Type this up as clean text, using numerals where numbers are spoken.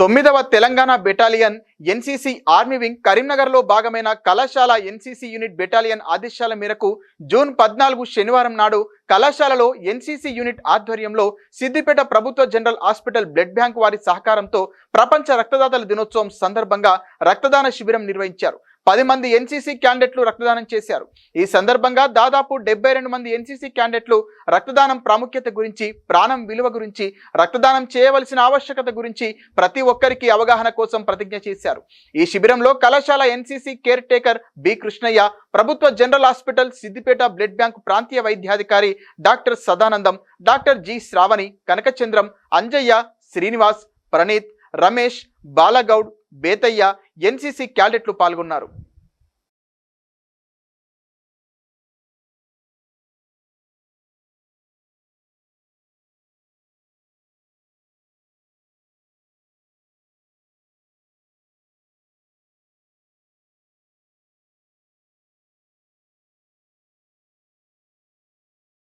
9వ Telangana battalion NCC army wing కరీంనగర్లో భాగమైన కళాశాల ఎన్సీసీ యూనిట్ బెటాలియన్ ఆదేశాల మేరకు జూన్ 14 శనివారం నాడు కళాశాలలో ఎన్సీసీ యూనిట్ ఆధ్వర్యంలో సిద్దిపేట ప్రభుత్వ జనరల్ హాస్పిటల్ బ్లడ్ బ్యాంక్ వారి సహకారంతో ప్రపంచ రక్తదాతల దినోత్సవం సందర్భంగా రక్తదాన శిబిరం నిర్వహించారు. 10 మంది ఎన్సీసీ క్యాండిడేట్లు రక్తదానం చేశారు. ఈ సందర్భంగా దాదాపు 72 మంది ఎన్సీసీ క్యాండిడేట్లు రక్తదానం ప్రాముఖ్యత గురించి, ప్రాణం విలువ గురించి, రక్తదానం చేయవలసిన ఆవశ్యకత గురించి ప్రతి ఒక్కరికి అవగాహన కోసం ప్రతిజ్ఞ చేశారు. ఈ శిబిరంలో కళాశాల NCC caretaker B Krishnaiah, ప్రభుత్వ general hospital Siddipet blood bank ప్రాంతీయ వైద్యాధికారి doctor Sadanandam, doctor G Sravani, Kanakachandram, Anjaiah, Srinivas, Praneeth, Ramesh, Balagoud, Bethaiah, NCC క్యాడెట్లు పాల్గొన్నారు.